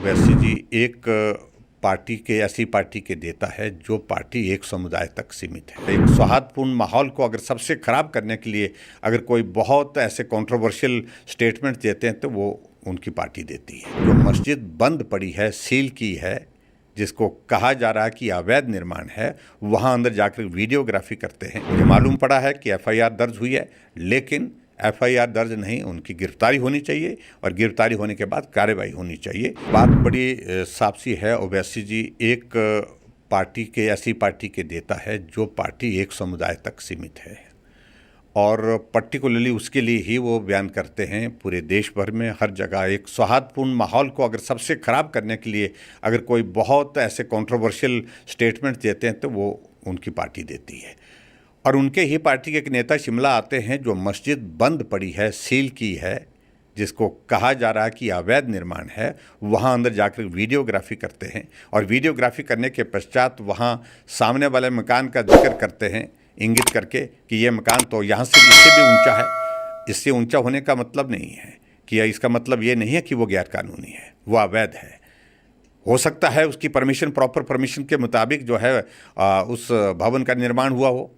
ओवैसी जी एक पार्टी के ऐसी पार्टी के नेता है जो पार्टी एक समुदाय तक सीमित है। एक सौहार्दपूर्ण माहौल को अगर सबसे खराब करने के लिए अगर कोई बहुत ऐसे कंट्रोवर्शियल स्टेटमेंट देते हैं तो वो उनकी पार्टी देती है। जो मस्जिद बंद पड़ी है, सील की है, जिसको कहा जा रहा है कि अवैध निर्माण है, वहाँ अंदर जाकर वीडियोग्राफी करते हैं। मुझे मालूम पड़ा है कि एफआईआर दर्ज हुई है, लेकिन एफआईआर दर्ज नहीं, उनकी गिरफ्तारी होनी चाहिए और गिरफ्तारी होने के बाद कार्रवाई होनी चाहिए। बात बड़ी साफ सी है। ओवैसी जी एक पार्टी के ऐसी पार्टी के नेता है जो पार्टी एक समुदाय तक सीमित है और पर्टिकुलरली उसके लिए ही वो बयान करते हैं। पूरे देश भर में हर जगह एक सौहार्दपूर्ण माहौल को अगर सबसे खराब करने के लिए अगर कोई बहुत ऐसे कंट्रोवर्शियल स्टेटमेंट देते हैं तो वो उनकी पार्टी देती है। और उनके ही पार्टी के एक नेता शिमला आते हैं जो मस्जिद बंद पड़ी है, सील की है, जिसको कहा जा रहा है कि अवैध निर्माण है, वहाँ अंदर जाकर वीडियोग्राफी करते हैं और वीडियोग्राफी करने के पश्चात वहाँ सामने वाले मकान का जिक्र करते हैं, इंगित करके कि ये मकान तो यहाँ से इससे भी ऊंचा है। इससे ऊंचा होने का मतलब नहीं है कि इसका मतलब ये नहीं है कि वो गैरकानूनी है, वो अवैध है। हो सकता है उसकी परमिशन, प्रॉपर परमिशन के मुताबिक जो है उस भवन का निर्माण हुआ हो।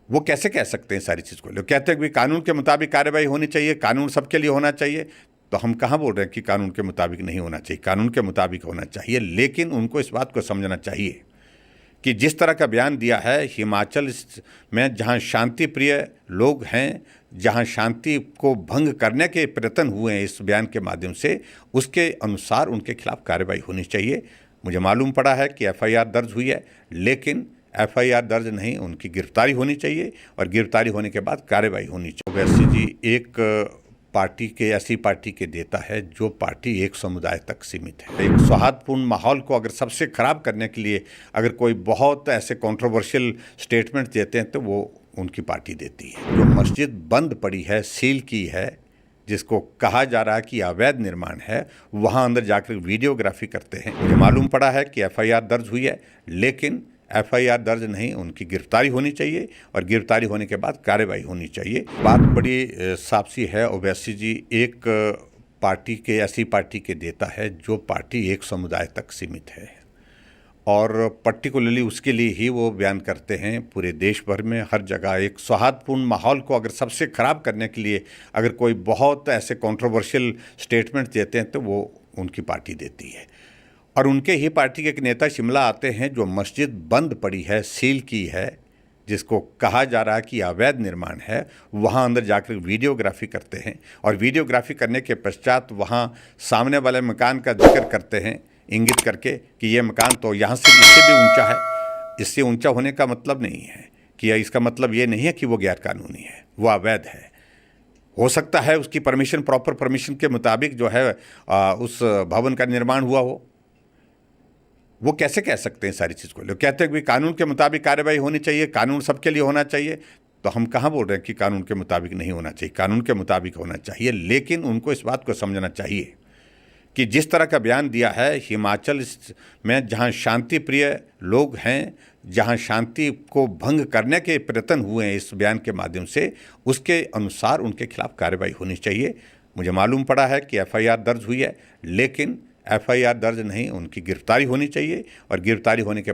वो कैसे कह सकते हैं सारी चीज़ को? लोग कहते हैं कि कानून के मुताबिक कार्रवाई होनी चाहिए, कानून सबके लिए होना चाहिए। तो हम कहाँ बोल रहे हैं कि कानून के मुताबिक नहीं होना चाहिए? कानून के मुताबिक होना चाहिए, लेकिन उनको इस बात को समझना चाहिए कि जिस तरह का बयान दिया है, हिमाचल में जहाँ शांति प्रिय लोग हैं, जहाँ शांति को भंग करने के प्रयत्न हुए हैं इस बयान के माध्यम से, उसके अनुसार उनके खिलाफ कार्रवाई होनी चाहिए। मुझे मालूम पड़ा है कि एफआईआर दर्ज हुई है, लेकिन एफआईआर दर्ज नहीं, उनकी गिरफ्तारी होनी चाहिए और गिरफ्तारी होने के बाद कार्रवाई होनी चाहिए। ओवैसी जी एक पार्टी के ऐसी पार्टी के नेता है जो पार्टी एक समुदाय तक सीमित है। एक सौहार्दपूर्ण माहौल को अगर सबसे खराब करने के लिए अगर कोई बहुत ऐसे कंट्रोवर्शियल स्टेटमेंट देते हैं तो वो उनकी पार्टी देती है। जो मस्जिद बंद पड़ी है, सील की है, जिसको कहा जा रहा है कि अवैध निर्माण है, वहाँ अंदर जाकर वीडियोग्राफी करते हैं। मुझे मालूम पड़ा है कि एफआईआर दर्ज हुई है, लेकिन एफआईआर दर्ज नहीं, उनकी गिरफ्तारी होनी चाहिए और गिरफ्तारी होने के बाद कार्रवाई होनी चाहिए। बात बड़ी साफ सी है। ओवैसी जी एक पार्टी के ऐसी पार्टी के नेता है जो पार्टी एक समुदाय तक सीमित है और पर्टिकुलरली उसके लिए ही वो बयान करते हैं। पूरे देश भर में हर जगह एक सौहार्दपूर्ण माहौल को अगर सबसे खराब करने के लिए अगर कोई बहुत ऐसे कंट्रोवर्शियल स्टेटमेंट देते हैं तो वो उनकी पार्टी देती है। और उनके ही पार्टी के एक नेता शिमला आते हैं जो मस्जिद बंद पड़ी है, सील की है, जिसको कहा जा रहा है कि अवैध निर्माण है, वहाँ अंदर जाकर वीडियोग्राफी करते हैं और वीडियोग्राफी करने के पश्चात वहाँ सामने वाले मकान का जिक्र करते हैं, इंगित करके कि ये मकान तो यहाँ से इससे भी ऊंचा है। इससे ऊंचा होने का मतलब नहीं है कि इसका मतलब ये नहीं है कि वो गैरकानूनी है, वो अवैध है। हो सकता है उसकी परमिशन, प्रॉपर परमिशन के मुताबिक जो है उस भवन का निर्माण हुआ हो। वो कैसे कह सकते हैं सारी चीज़ को? लोग कहते हैं कि कानून के मुताबिक कार्रवाई होनी चाहिए, कानून सबके लिए होना चाहिए। तो हम कहाँ बोल रहे हैं कि कानून के मुताबिक नहीं होना चाहिए? कानून के मुताबिक होना चाहिए, लेकिन उनको इस बात को समझना चाहिए कि जिस तरह का बयान दिया है, हिमाचल में जहाँ शांति प्रिय लोग हैं, जहाँ शांति को भंग करने के प्रयत्न हुए हैं इस बयान के माध्यम से, उसके अनुसार उनके खिलाफ कार्रवाई होनी चाहिए। मुझे मालूम पड़ा है कि एफआईआर दर्ज हुई है, लेकिन एफआईआर दर्ज नहीं, उनकी गिरफ्तारी होनी चाहिए और गिरफ्तारी होने के